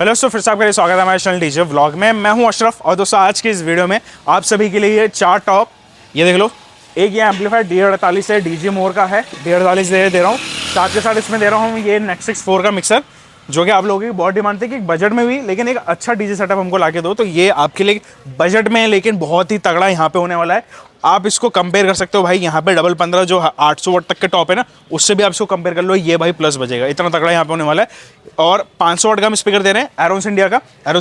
Hello दोस्तों, फिर से आपका स्वागत है हमारे चैनल डीजे व्लॉग में। मैं हूं अशरफ और दोस्तों आज की इस वीडियो में आप सभी के लिए ये 4 टॉप, ये देख लो। एक ये एम्पलीफायर D48 है, डीजे मोर का है, D48 दे रहा हूँ। साथ के साथ इसमें दे रहा हूँ ये नेक्सस 4 का मिक्सर, जो कि आप लोगों की बहुत डिमांड थी कि बजट में भी लेकिन एक अच्छा डीजे सेटअप हमको ला के दो। तो ये आपके लिए बजट में लेकिन बहुत ही तगड़ा यहाँ पे होने वाला है। आप इसको कंपेयर कर सकते हो भाई, यहाँ पे डबल 15 जो 800 वाट तक के टॉप है ना, उससे भी आप इसको कंपेयर कर लो। ये भाई प्लस बजेगा, इतना तगड़ा यहाँ पे होने वाला है। और 500 वाट का हम स्पीकर दे रहे हैं एरोस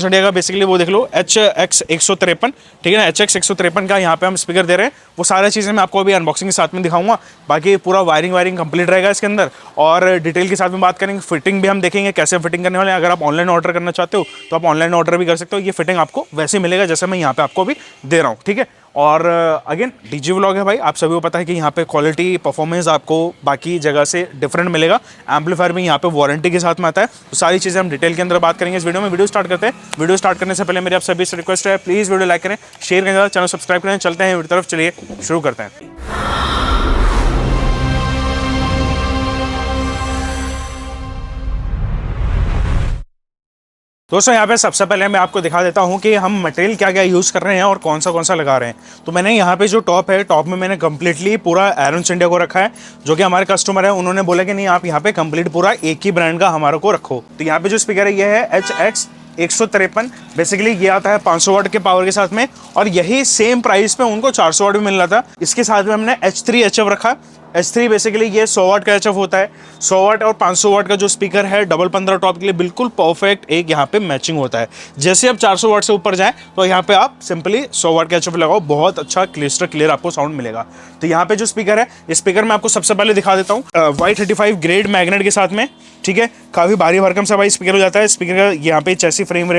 इंडिया का बेसिकली वो देख लो HX 153, ठीक है ना, HX 153 का यहाँ पे हम स्पीकर दे रहे हैं। वो सारी चीज़ें मैं आपको अभी अनबॉक्सिंग के साथ में दिखाऊंगा। बाकी पूरा वायरिंग कंप्लीट रहेगा इसके अंदर और डिटेल के साथ में बात करेंगे। फिटिंग भी हम देखेंगे कैसे फिटिंग करने वाले हैं। अगर आप ऑनलाइन ऑर्डर करना चाहते हो तो आप ऑनलाइन ऑर्डर भी कर सकते हो। ये फिटिंग आपको वैसे मिलेगा जैसे मैं यहाँ पे आपको अभी दे रहा हूँ, ठीक है। और अगेन डीजे व्लॉग है भाई, आप सभी को पता है कि यहाँ पे क्वालिटी परफॉर्मेंस आपको बाकी जगह से डिफरेंट मिलेगा। एम्पलीफायर भी यहाँ पे वारंटी के साथ में आता है। तो सारी चीज़ें हम डिटेल के अंदर बात करेंगे इस वीडियो में। वीडियो स्टार्ट करते हैं। वीडियो स्टार्ट करने से पहले मेरी आप सभी से रिक्वेस्ट है, प्लीज़ वीडियो लाइक करें, शेयर करें, चैनल सब्सक्राइब करें। चलते हैं वीडियो तरफ, चलिए शुरू करते हैं। दोस्तों यहाँ पे सबसे पहले मैं आपको दिखा देता हूँ कि हम मटेरियल क्या क्या यूज़ कर रहे हैं और कौन सा लगा रहे हैं। तो मैंने यहाँ पे जो टॉप है, टॉप में मैंने कंप्लीटली पूरा एरोस इंडिया को रखा है, जो कि हमारे कस्टमर है। उन्होंने बोला कि नहीं, आप यहाँ पे कंप्लीट पूरा एक ही ब्रांड का हमारे को रखो। तो यहाँ पे जो स्पीकर है ये है HX 153। बेसिकली ये आता है 500 वाट के पावर के साथ में, और यही सेम प्राइस पे उनको 400 वाट भी मिल रहा था। इसके साथ में हमने H3 HF रखा। H3 बेसिकली ये 100 वाट का HF होता है। 100 वाट और 500 वाट का जो स्पीकर है डबल 15 टॉप के लिए बिल्कुल परफेक्ट एक यहाँ पे मैचिंग होता है। जैसे आप 400 वाट से ऊपर जाएं तो यहाँ पे आप सिंपली 100 वाट का HF लगाओ, बहुत अच्छा क्लियर आपको साउंड मिलेगा। तो यहाँ पे जो स्पीकर है, इस स्पीकर में आपको सबसे पहले दिखा देता हूँ Y35 ग्रेड मैग्नेट के साथ में, ठीक है। काफ़ी भारी भरकम सा भाई स्पीकर हो जाता है। स्पीकर का यहाँ पे चैसी फ्रेम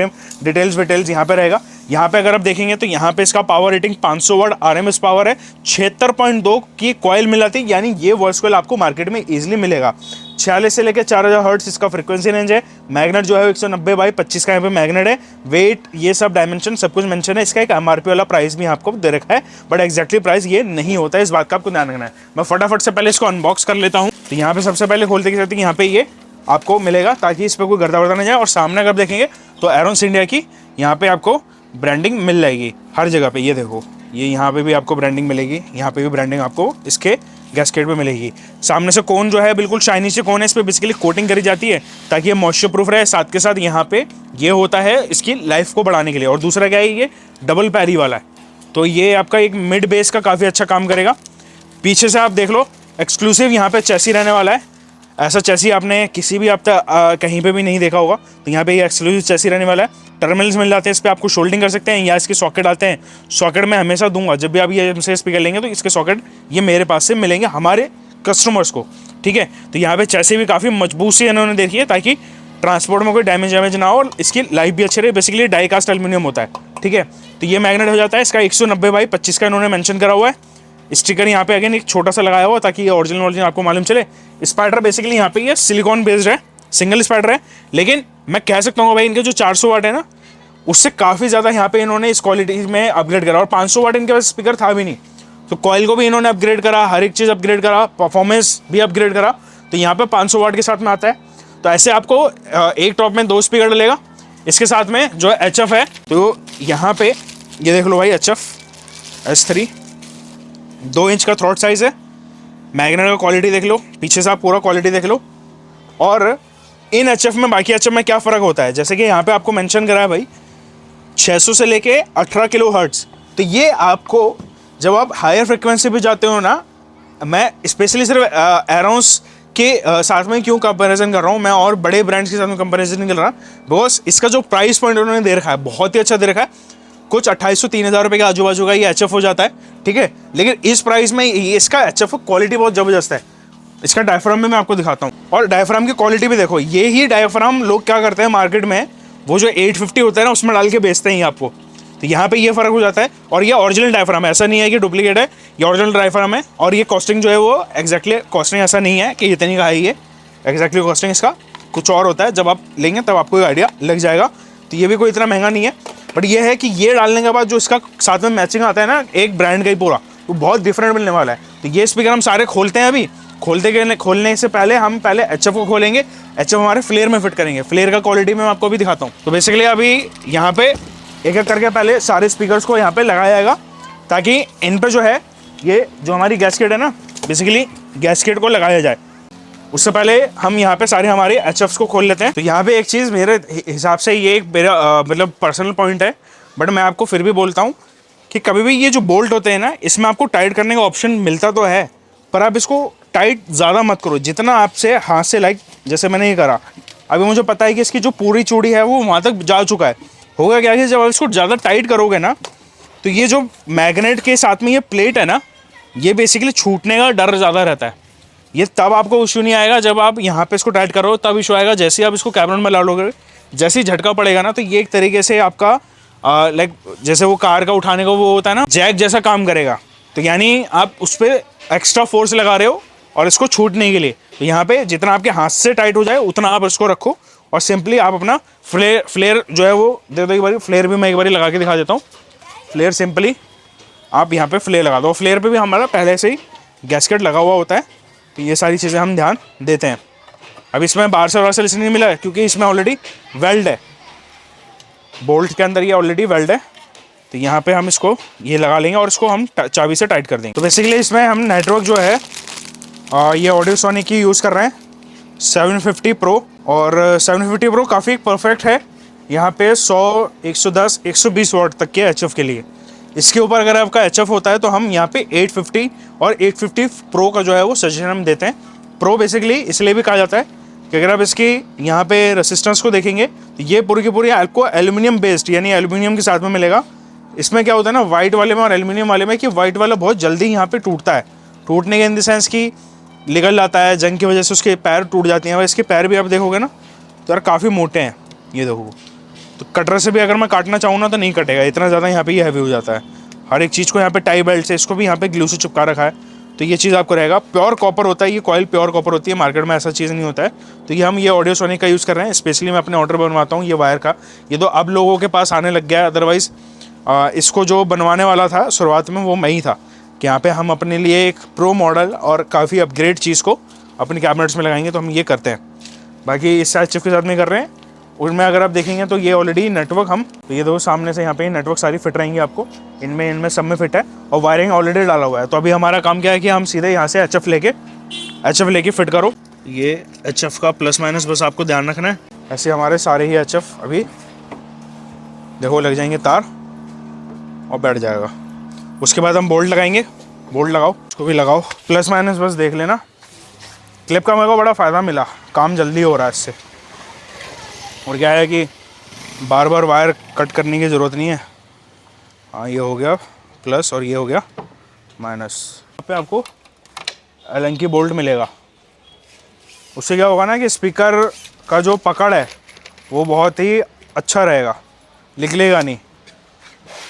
डिटेल्स यहाँ पे रहेगा। यहाँ पे अगर आप देखेंगे तो यहाँ पे इसका पावर रेटिंग 500 वाट RMS पावर है। 76.2 की कॉइल मिलाती है, यानी ये वॉइस कॉइल आपको मार्केट में इजीली मिलेगा। 46 से लेकर 4000 हर्ट्ज इसका फ्रीक्वेंसी रेंज है। मैग्नेट जो है 190/25 का यहाँ पे मैग्नेट है। वेट, ये सब डायमेंशन सब कुछ मेंशन है। इसका एक MRP वाला प्राइस भी आपको दे रखा है, बट एक्जैक्टली प्राइस ये नहीं होता है, इस बात का आपको ध्यान रखना है। मैं फटाफट से पहले इसको अनबॉक्स कर लेता हूँ। तो यहाँ पे सबसे पहले खोलते के साथ यहाँ पे ये आपको मिलेगा, ताकि इस पर कोई गर्दा वर्दा नहीं जाए। और सामने अगर देखेंगे तो एरोस इंडिया की यहाँ पे आपको ब्रांडिंग मिल जाएगी हर जगह पे। ये देखो, ये यहाँ पे भी आपको ब्रांडिंग मिलेगी, यहाँ पे भी ब्रांडिंग आपको इसके गैस्केट पे मिलेगी। सामने से कोन जो है बिल्कुल शाइनी से कोन है, इस पर बेसिकली कोटिंग करी जाती है ताकि ये मॉइस्चर प्रूफ रहे। साथ के साथ यहाँ पे ये होता है इसकी लाइफ को बढ़ाने के लिए। और दूसरा क्या है, ये डबल पैरी वाला है, तो ये आपका एक मिड बेस का काफ़ी अच्छा काम करेगा। पीछे से आप देख लो, एक्सक्लूसिव यहाँ पे चैसी रहने वाला है। ऐसा चैसी आपने किसी भी अब तक कहीं पे भी नहीं देखा होगा। तो यहाँ पे ये एक्सक्लूसिव चैसी रहने वाला है। टर्मिनल्स मिल जाते हैं, इस पर आपको शोल्डिंग कर सकते हैं, या इसके सॉकेट आते हैं। सॉकेट मैं हमेशा दूंगा, जब भी आप ये हमसे स्पीकर लेंगे तो इसके सॉकेट ये मेरे पास से मिलेंगे हमारे कस्टमर्स को, ठीक है। तो यहाँ पे चैसी भी काफ़ी मजबूत से इन्होंने देखी है, ताकि ट्रांसपोर्ट में कोई डैमेज ना हो और इसकी लाइफ भी अच्छी रहे। बेसिकली डाई कास्ट एल्यूमिनियम होता है, ठीक है। तो ये मैग्नेट हो जाता है। इसका 190/25 का इन्होंने मेंशन करा हुआ है। स्टिकर यहाँ पे अगेन एक छोटा सा लगाया हुआ, ताकि ये ओरिजिनल आपको मालूम चले। स्पाइडर बेसिकली यहाँ पे ये सिलिकॉन बेस्ड है, सिंगल स्पाइडर है। लेकिन मैं कह सकता हूँ भाई, इनके जो 400 वाट है ना, उससे काफ़ी ज़्यादा यहाँ पे इन्होंने इस क्वालिटी में अपग्रेड करा। और 500 वाट इनके पास स्पीकर था भी नहीं, तो कॉइल को भी इन्होंने अपग्रेड करा, हर एक चीज़ अपग्रेड करा, परफॉर्मेंस भी अपग्रेड करा। तो यहाँ पे 500 वाट के साथ में आता है। तो ऐसे आपको एक टॉप में 2 स्पीकर डलेगा। इसके साथ में जो HF है, तो यहाँ पे ये देख लो भाई, HF S3 2 इंच का थ्रॉट साइज है। मैग्नेट का क्वालिटी देख लो, पीछे से आप पूरा क्वालिटी देख लो। और इन HF में बाकी HF में क्या फ़र्क होता है, जैसे कि यहाँ पे आपको मेंशन करा है भाई 600 से लेके 18 किलो हर्ट्ज। तो ये आपको जब आप हायर फ्रिक्वेंसी पे जाते हो ना, मैं स्पेशली सिर्फ एरोस के साथ में क्यों कंपैरिजन कर रहा हूँ, मैं और बड़े ब्रांड्स के साथ में कंपैरिजन नहीं कर रहा, बिकॉज इसका जो प्राइस पॉइंट उन्होंने दे रखा है बहुत ही अच्छा दे रखा है। कुछ 2800-3000 रुपये के आजू बाजू का ये HF हो जाता है, ठीक है। लेकिन इस प्राइस में इसका HF क्वालिटी बहुत ज़बरदस्त है। इसका डायफ्राम में मैं आपको दिखाता हूँ, और डायफ्राम की क्वालिटी भी देखो। ये ही डायफ्राम लोग क्या करते हैं मार्केट में, वो जो 850 होता है ना, उसमें डाल के बेचते हैं ये आपको। तो यहाँ पे ये फ़र्क हो जाता है। और ये ओरिजिनल डायफ्राम है, ऐसा नहीं है कि डुप्लीकेट है, ये ओरिजिनल डायफ्राम है। और ये कॉस्टिंग जो है वो एक्जैक्टली कॉस्टिंग ऐसा नहीं है कि इतनी का है ये, एक्जैक्टली कॉस्टिंग इसका कुछ और होता है। जब आप लेंगे तब आपको आइडिया लग जाएगा। तो ये भी कोई इतना महंगा नहीं है, बट ये है कि ये डालने के बाद जो इसका साथ में मैचिंग आता है ना, एक ब्रांड का ही पूरा, वो बहुत डिफरेंट मिलने वाला है। तो ये स्पीकर हम सारे खोलते हैं अभी। खोलने से पहले हम पहले एचएफ को खोलेंगे। एचएफ हमारे फ्लेयर में फिट करेंगे। फ्लेयर का क्वालिटी मैं आपको भी दिखाता हूँ। तो बेसिकली अभी यहाँ पे एक एक करके पहले सारे स्पीकर्स को यहाँ पे लगाया जाएगा, ताकि इन पे जो है ये जो हमारी गैसकेट है ना, बेसिकली गैसकेट को लगाया जाए। उससे पहले हम यहाँ पे सारे हमारे एचएफ्स को खोल लेते हैं। तो यहाँ पे एक चीज़ मेरे हिसाब से ये एक मेरा मतलब पर्सनल पॉइंट है, बट मैं आपको फिर भी बोलता हूँ कि कभी भी ये जो बोल्ट होते हैं ना, इसमें आपको टाइट करने का ऑप्शन मिलता तो है, पर आप इसको टाइट ज़्यादा मत करो। जितना आपसे हाथ से लाइक जैसे मैंने ये करा, अभी मुझे पता है कि इसकी जो पूरी चूड़ी है वो वहाँ तक जा चुका है। होगा क्या कि जब आप इसको ज़्यादा टाइट करोगे ना, तो ये जो मैग्नेट के साथ में ये प्लेट है ना, ये बेसिकली छूटने का डर ज़्यादा रहता है। ये तब आपको इशू नहीं आएगा जब आप यहाँ पे इसको टाइट करो, तब इशू आएगा जैसे ही आप इसको कैबिनेट में ला लोगे। जैसे ही झटका पड़ेगा ना, तो ये एक तरीके से आपका लाइक जैसे वो कार का उठाने का वो होता है ना, जैक जैसा काम करेगा। तो यानी आप उस पर एक्स्ट्रा फोर्स लगा रहे हो और इसको छूटने के लिए। तो यहाँ पे जितना आपके हाथ से टाइट हो जाए उतना आप इसको रखो, और सिंपली आप अपना फ्लेयर जो है वो दे दो। एक बार फ्लेयर भी मैं एक बार लगा के दिखा देता हूँ। फ्लेयर सिंपली आप यहाँ पे फ्लेयर लगा दो। फ्लेयर पे भी हमारा पहले से ही गैसकेट लगा हुआ होता है। तो ये सारी चीज़ें हम ध्यान देते हैं। अब इसमें बाहर से इसलिए नहीं मिला है क्योंकि इसमें ऑलरेडी वेल्ड है, बोल्ट के अंदर ये ऑलरेडी वेल्ड है। तो यहाँ पे हम इसको ये लगा लेंगे और इसको हम चाबी से टाइट कर देंगे। तो बेसिकली इसमें हम नेटवर्क जो है ये ऑडियोसोनिक की यूज़ कर रहे हैं 750 प्रो, और 750 प्रो काफ़ी परफेक्ट है यहाँ पे 100, 110, 120 वाट तक के एचएफ के लिए। इसके ऊपर अगर आपका एचएफ होता है तो हम यहाँ पे 850 और 850 प्रो का जो है वो सजेशन हम देते हैं। प्रो बेसिकली इसलिए भी कहा जाता है कि अगर आप इसकी यहाँ पे रेसिस्टेंस को देखेंगे तो ये पूरी की पूरी आपको एल्यूमिनियम बेस्ड, यानी एल्यूमिनियम के साथ में मिलेगा। इसमें क्या होता है ना, वाइट वाले में और एल्यूमिनियम वाले में, कि वाइट वाला बहुत जल्दी यहाँ पे टूटता है। टूटने के इन द सेंस कि निकल जाता है, जंग की वजह से उसके पैर टूट जाते हैं। इसके पैर भी आप देखोगे ना तो यार काफ़ी मोटे हैं, ये देखो। तो कटर से भी अगर मैं काटना चाहूँ ना तो नहीं कटेगा, इतना ज़्यादा यहाँ पे ये हैवी हो जाता है। हर एक चीज़ को यहाँ पे टाई बेल्ट से, इसको भी यहाँ पे ग्लू से चिपका रखा है। तो ये चीज़ आपको रहेगा। प्योर कॉपर होता है ये, कॉइल प्योर कॉपर होती है, मार्केट में ऐसा चीज़ नहीं होता है। तो ये हम ये ऑडियोसोनिक का यूज़ कर रहे हैं। स्पेशली मैं अपने ऑर्डर बनवाता हूँ ये वायर का। ये तो अब लोगों के पास आने लग गया है, अदरवाइज़ इसको जो बनवाने वाला था शुरुआत में वो मैं ही था, कि यहाँ पे हम अपने लिए एक प्रो मॉडल और काफ़ी अपग्रेड चीज़ को अपने कैबिनेट्स में लगाएंगे। तो हम ये करते हैं। बाकी इस साइड चिप के साथ में कर रहे हैं। उनमें अगर आप देखेंगे तो ये ऑलरेडी नेटवर्क हम, तो ये दो सामने से यहाँ पे नेटवर्क सारी फिट रहेंगी आपको। इनमें सब में फिट है और वायरिंग ऑलरेडी डाला हुआ है। तो अभी हमारा काम क्या है कि हम सीधे यहाँ से एचएफ लेके फिट करो। ये एचएफ का प्लस माइनस बस आपको ध्यान रखना है। ऐसे हमारे सारे ही एचएफ अभी देखो लग जाएंगे तार और बैठ जाएगा। उसके बाद हम बोल्ट लगाएंगे। बोल्ट लगाओ, उसको भी लगाओ। प्लस माइनस बस देख लेना। क्लिप का मेरे को बड़ा फ़ायदा मिला, काम जल्दी हो रहा है इससे। और क्या है कि बार बार वायर कट करने की ज़रूरत नहीं है। हाँ, ये हो गया प्लस और ये हो गया माइनस। यहाँ पे आपको एलन की बोल्ट मिलेगा। उससे क्या होगा ना कि स्पीकर का जो पकड़ है वो बहुत ही अच्छा रहेगा, निकलेगा नहीं।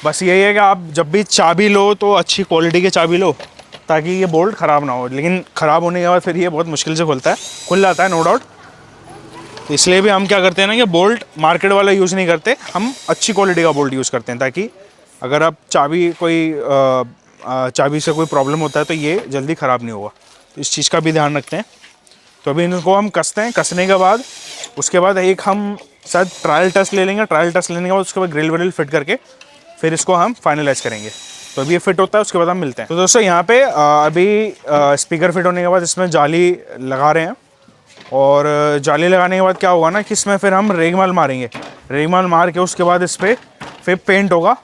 बस यही है कि आप जब भी चाबी लो तो अच्छी क्वालिटी की चाबी लो, ताकि ये बोल्ट ख़राब ना हो। लेकिन ख़राब होने के बाद फिर ये बहुत मुश्किल से खुल जाता है, नो डाउट। तो इसलिए भी हम क्या करते हैं ना कि बोल्ट मार्केट वाला यूज़ नहीं करते, हम अच्छी क्वालिटी का बोल्ट यूज़ करते हैं, ताकि अगर आप चाबी से कोई प्रॉब्लम होता है तो ये जल्दी ख़राब नहीं होगा। तो इस चीज़ का भी ध्यान रखते हैं। तो अभी इनको हम कसते हैं। कसने के बाद उसके बाद एक हम शायद ट्रायल टेस्ट ले लेंगे। ट्रायल टेस्ट लेने के बाद उसके बाद ग्रिल विल फिट करके फिर इसको हम फाइनलाइज करेंगे। तो अभी ये फिट होता है, उसके बाद हम मिलते हैं। तो दोस्तों यहाँ पे अभी स्पीकर फिट होने के बाद इसमें जाली लगा रहे हैं। और जाली लगाने के बाद क्या होगा ना कि इसमें फिर हम रेगमाल मारेंगे। रेगमाल मार के उसके बाद इस पर फिर पेंट होगा।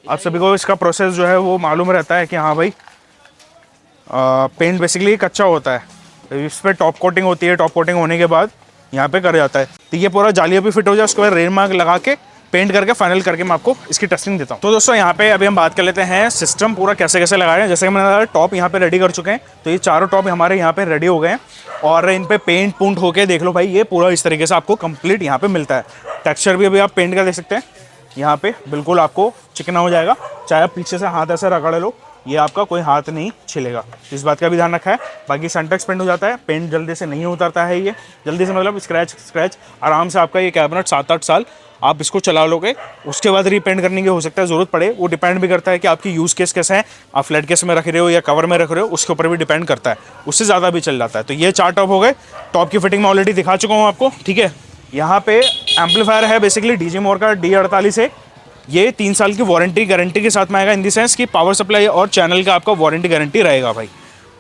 आप सभी को इसका प्रोसेस जो है वो मालूम रहता है कि हाँ भाई पेंट बेसिकली कच्चा होता है। इस पर टॉप कोटिंग होती है। टॉप कोटिंग होने के बाद यहाँ पे कर जाता है। तो ये पूरा जालियों पे फिट हो जाए, उसके बाद रेन मार्क लगा के पेंट करके फाइनल करके मैं आपको इसकी टेस्टिंग देता हूँ। तो दोस्तों यहाँ पे अभी हम बात कर लेते हैं सिस्टम पूरा कैसे कैसे लगा रहे हैं। जैसे कि मैंने बताया टॉप यहाँ पे रेडी कर चुके हैं। तो ये चारों टॉप हमारे यहाँ पे रेडी हो गए हैं और इन पे पेंट पुंट होके देख लो भाई, ये पूरा इस तरीके से आपको कंप्लीट यहाँ पे मिलता है। टेक्सचर भी अभी आप पेंट का देख सकते हैं। यहाँ पे बिल्कुल आपको चिकना हो जाएगा। चाहे आप पीछे से हाथ ऐसे रगड़ लो ये आपका कोई हाथ नहीं छिलेगा, इस बात का भी ध्यान रखा है। बाकी सनटेक्स पेंट हो जाता है, पेंट जल्दी से नहीं उतरता है, ये जल्दी से मतलब स्क्रैच आराम से आपका ये कैबिनेट 7-8 साल आप इसको चला लोगे। उसके बाद रीपेंट करने की हो सकता है ज़रूरत पड़े, वो डिपेंड भी करता है कि आपकी यूज़ केस कैसा है, आप फ्लैट केस में रख रहे हो या कवर में रख रहे हो, उसके ऊपर भी डिपेंड करता है, उससे ज़्यादा भी चल जाता है। तो ये 4 टॉप हो गए। टॉप की फिटिंग मैं ऑलरेडी दिखा चुका हूँ आपको, ठीक है। यहाँ पे एम्पलीफायर है बेसिकली डीजे मोर का D48 है। ये 3 साल की वारंटी गारंटी के साथ में आएगा, इन द सेंस कि पावर सप्लाई और चैनल का आपका वारंटी गारंटी रहेगा भाई।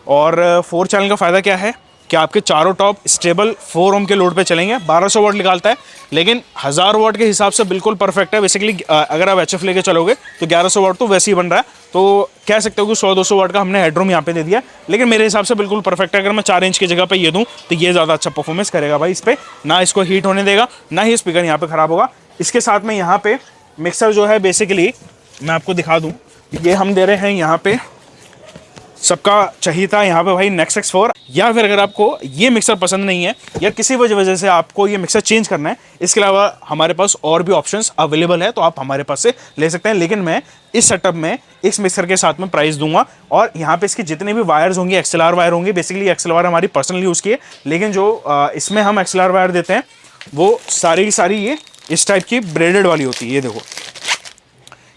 और 4 चैनल का फ़ायदा क्या है कि आपके चारों टॉप स्टेबल 4 ओम के लोड पे चलेंगे। 1200 वाट निकालता है, लेकिन 1000 वाट के हिसाब से बिल्कुल परफेक्ट है। बेसिकली अगर आप HF लेके चलोगे तो 1100 वाट तो वैसे ही बन रहा है, तो कह सकते हो कि 100-200 वाट का हमने हेडरूम यहाँ पे दे दिया, लेकिन मेरे हिसाब से बिल्कुल परफेक्ट है। अगर मैं 4 इंच की जगह पे ये दूँ तो ये ज़्यादा अच्छा परफॉर्मेंस करेगा भाई इस पर, ना इसको हीट होने देगा, ना ही स्पीकर यहाँ पे ख़राब होगा। इसके साथ में यहाँ पे मिक्सर जो है बेसिकली मैं आपको दिखा दूँ, ये हम दे रहे हैं यहाँ पे, सबका चाहिए था यहाँ पे भाई नेक्स्ट X4। या फिर अगर आपको ये मिक्सर पसंद नहीं है या किसी वजह से आपको ये मिक्सर चेंज करना है, इसके अलावा हमारे पास और भी ऑप्शंस अवेलेबल है, तो आप हमारे पास से ले सकते हैं। लेकिन मैं इस सेटअप में इस मिक्सर के साथ में प्राइस दूंगा, और यहाँ पे इसके जितने भी वायर्स होंगे XLR वायर होंगे। बेसिकली XLR हमारी पर्सनल यूज़ की है, लेकिन जो इसमें हम XLR वायर देते हैं वो सारी की सारी ये इस टाइप की ब्रेडेड वाली होती है। ये देखो,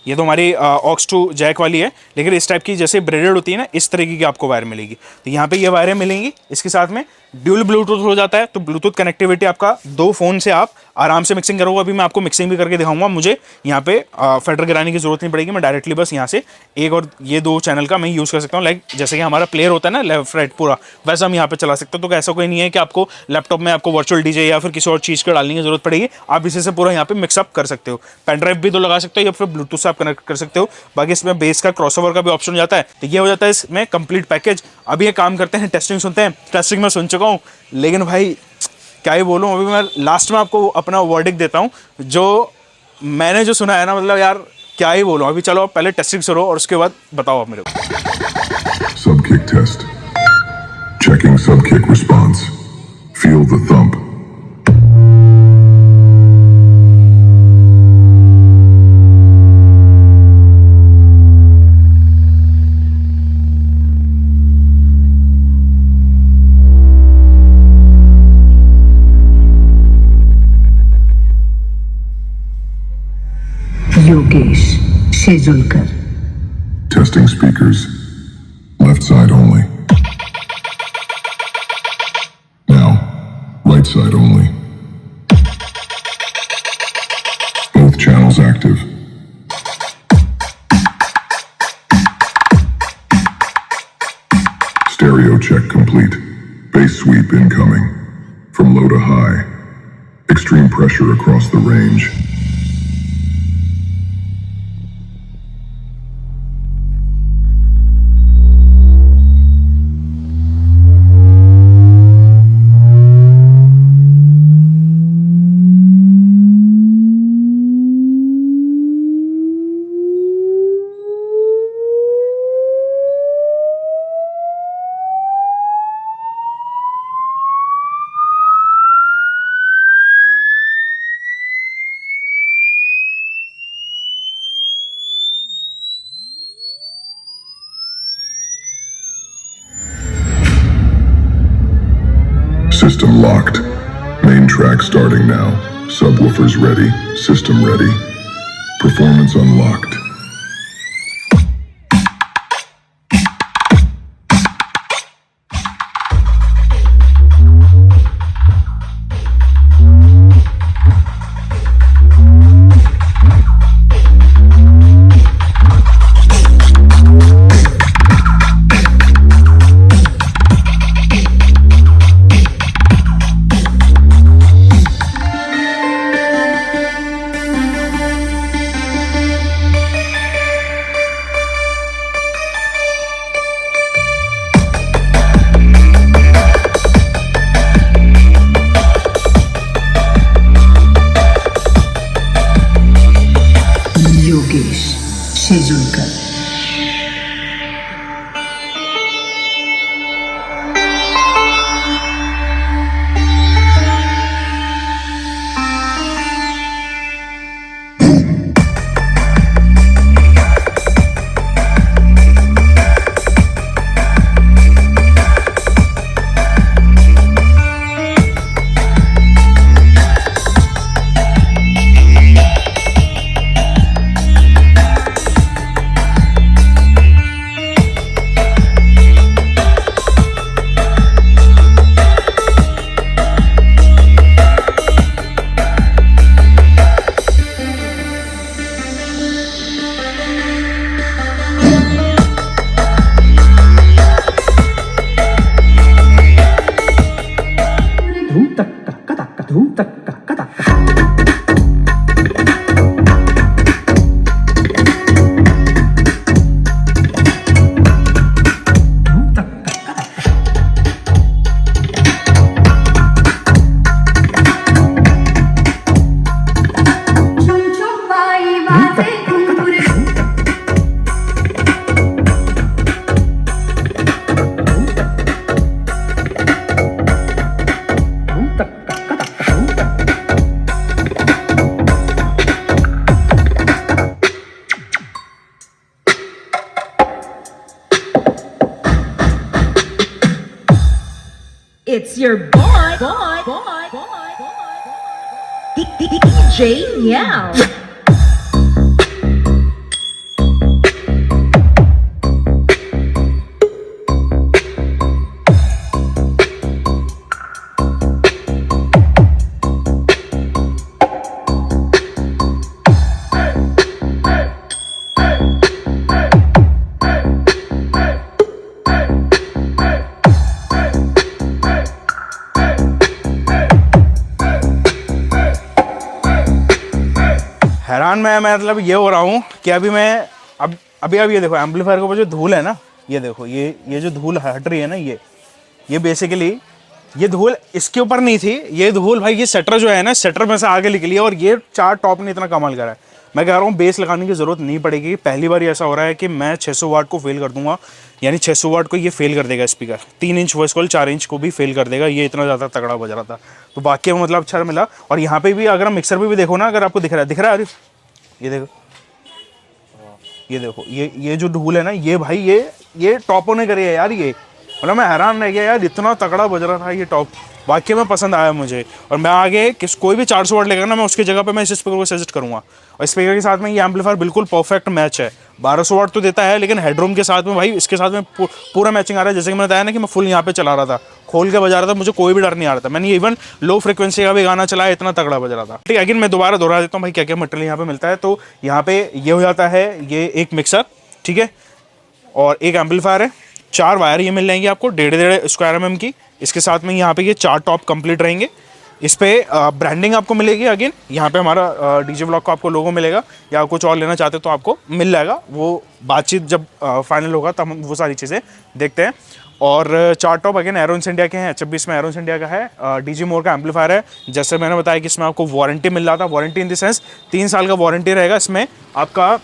ये तो हमारी ऑक्स टू जैक वाली है, लेकिन इस टाइप की जैसे ब्रेडेड होती है ना, इस तरीके की आपको वायर मिलेगी। तो यहाँ पे ये वायरें मिलेंगी। इसके साथ में ड्यूल ब्लूटूथ हो जाता है, तो ब्लूटूथ कनेक्टिविटी आपका 2 फ़ोन से आप आराम से मिक्सिंग करोगे। अभी मैं आपको मिक्सिंग भी करके दिखाऊंगा, मुझे यहाँ पे फेडर गिराने की जरूरत नहीं पड़ेगी, मैं डायरेक्टली बस यहाँ से एक और ये 2 चैनल का मैं यूज़ कर सकता हूँ। लाइक जैसे कि हमारा प्लेयर होता है ना लेफ्ट राइट पूरा, वैसा हम यहाँ पे चला सकते हो। तो ऐसा कोई नहीं है कि आपको लैपटॉप में आपको वर्चुअल डीजे या फिर किसी और चीज़ का डालने की जरूरत पड़ेगी, आप इसी से पूरा यहाँ पे मिक्सअप कर सकते हो। पेन ड्राइव भी तो लगा सकते हो या फिर ब्लूटूथ से आप कनेक्ट कर सकते हो। बाकी इसमें बेस का क्रॉसओवर का भी ऑप्शन हो जाता है, तो ये हो जाता है इसमें कंप्लीट पैकेज। अभी ये काम करते हैं, टेस्टिंग सुनते हैं। टेस्टिंग में सुन चुका हूँ, लेकिन भाई क्या ही बोलूँ, अभी मैं लास्ट में आपको अपना वर्डिक्ट देता हूँ। जो मैंने जो सुना है ना, मतलब यार क्या ही बोलूँ। अभी चलो आप पहले टेस्टिंग करो और उसके बाद बताओ आप मेरे को। Sub kick test, checking sub kick response, feel the thump. Yogesh Shejulkar. Testing speakers, left side only. Now, right side only. Both channels active. Stereo check complete. Bass sweep incoming. From low to high. Extreme pressure across the range. System locked. Main track starting now. Subwoofers ready. System ready. Performance unlocked. Yogesh Shejulkar. धूम तक तक धूम तक तक छुम छुम पाई बातें दूर It's your boy, DJ Meow. हैरान मैं मतलब ये हो रहा हूँ कि अभी मैं अभी ये देखो एम्पलीफायर के ऊपर जो धूल है ना, ये देखो ये जो धूल हट रही है ना, ये बेसिकली ये धूल इसके ऊपर नहीं थी, ये धूल भाई ये सेटर जो है ना, सेटर में से आगे निकली है और ये 4 टॉप ने इतना कमाल करा है। मैं कह रहा हूँ बेस लगाने की ज़रूरत नहीं पड़ेगी। पहली बार ऐसा हो रहा है कि मैं 600 वाट को फेल कर दूंगा, यानी 600 वाट को ये फेल कर देगा speaker. 3 inch voice call 4 inch को भी फेल कर देगा, ये इतना ज़्यादा तगड़ा बज रहा था। तो बाकी में मतलब अच्छा मिला। और यहाँ पे भी अगर मिक्सर पे भी देखो ना, अगर आपको दिख रहा है अरे ये देखो ये जो धूल है ना, ये भाई ये टॉपों ने करी है यार। ये मतलब मैं हैरान रह गया यार, इतना तगड़ा बज रहा था ये टॉप। वाकई में पसंद आया मुझे। और मैं आगे कोई भी 400 वाट लेगा ना, मैं उसकी जगह पे मैं इस स्पीकर को सजेस्ट करूँगा। और स्पीकर के साथ में ये एम्पलीफायर बिल्कुल परफेक्ट मैच है। 1200 वाट तो देता है, लेकिन हेडरूम के साथ में भाई इसके साथ में पूरा मैचिंग आ रहा है। जैसे कि मैंने बताया ना कि मैं फुल यहाँ पे चला रहा था, खोल के बजा रहा था, मुझे कोई भी डर नहीं आ रहा था। मैंने इवन लो फ्रिक्वेंसी का भी गाना चलाया, इतना तगड़ा बज रहा था। ठीक है, अगेन मैं दोबारा दोहरा देता हूँ भाई क्या क्या मटेरियल यहाँ पे मिलता है। तो यहाँ पे ये हो जाता है, ये एक मिक्सर, ठीक है, और एक एम्पलीफायर है। 4 वायर ये मिल जाएंगी आपको 1.5 स्क्वायर mm की। इसके साथ में यहाँ पे ये 4 टॉप कंप्लीट रहेंगे। इस पे ब्रांडिंग आपको मिलेगी। अगेन यहाँ पे हमारा डीजे ब्लॉक का आपको लोगो मिलेगा, या कुछ और लेना चाहते तो आपको मिल जाएगा। वो बातचीत जब फाइनल होगा तब हम वो सारी चीज़ें देखते हैं। और 4 टॉप अगेन एरोन्स इंडिया के हैं, 26 में एरोन्स इंडिया का है। डीजे मोर का एम्पलीफायर है। जैसे मैंने बताया कि इसमें आपको वारंटी मिल रहा था, वारंटी इन द सेंस 3 साल का वारंटी रहेगा। इसमें आपका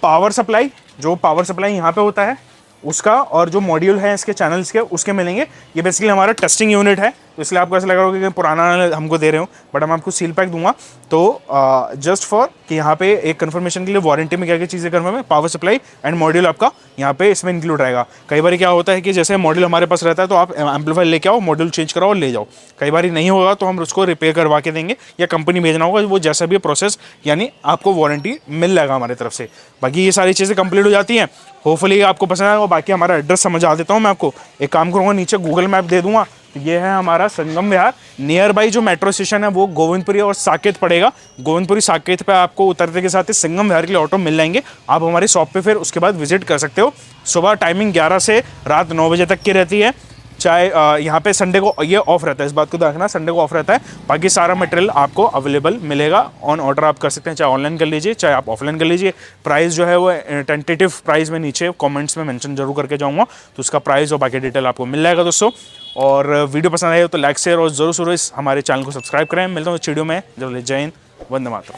पावर सप्लाई, जो पावर सप्लाई यहाँ पे होता है उसका, और जो मॉड्यूल है इसके चैनल्स के, उसके मिलेंगे। ये बेसिकली हमारा टेस्टिंग यूनिट है, तो इसलिए आपको ऐसा लग रहा होगा कि पुराना हमको दे रहे हो, बट हम आपको सील पैक दूंगा। तो जस्ट फॉर कि यहाँ पे एक कंफर्मेशन के लिए वारंटी में क्या क्या चीज़ें करना है, पावर सप्लाई एंड मॉड्यूल आपका यहाँ पे इसमें इंक्लूड रहेगा। कई बार क्या होता है कि जैसे मॉड्यूल हमारे पास रहता है तो आप एम्पलीफायर लेके आओ, मॉड्यूल चेंज कराओ और ले जाओ। कई बार नहीं होगा तो हम उसको रिपेयर करवा के देंगे, या कंपनी भेजना होगा, वो जैसा भी प्रोसेस, यानी आपको वारंटी मिल जाएगा हमारी तरफ से। बाकी ये सारी चीज़ें कंप्लीट हो जाती हैं। होपफुली आपको पसंद आएगा। बाकी हमारा एड्रेस समझा देता हूँ मैं आपको। एक काम करूँगा, नीचे गूगल मैप दे दूँगा। तो ये है हमारा संगम विहार, नियर बाई जो मेट्रो स्टेशन है वो गोविंदपुरी और साकेत पड़ेगा। गोविंदपुरी साकेत पे आपको उतरते के साथ ही संगम विहार के लिए ऑटो मिल जाएंगे। आप हमारी शॉप पे फिर उसके बाद विजिट कर सकते हो। सुबह टाइमिंग 11 से रात 9 बजे तक की रहती है। चाहे यहाँ पे संडे को ये ऑफ रहता है, इस बात को देखना, संडे को ऑफ रहता है। बाकी सारा मटेरियल आपको अवेलेबल मिलेगा। ऑन ऑर्डर आप कर सकते हैं, चाहे ऑनलाइन कर लीजिए चाहे आप ऑफलाइन कर लीजिए। प्राइस जो है वो टेंटेटिव प्राइस में नीचे कमेंट्स में मेंशन जरूर करके जाऊँगा, तो उसका प्राइस और बाकी डिटेल आपको मिल जाएगा दोस्तों। और वीडियो पसंद आए तो लाइक शेयर और जरूर इस हमारे चैनल को सब्सक्राइब करें। मिलता हूँ इस वीडियो में। जब जय हिंद, वंदे मातरम।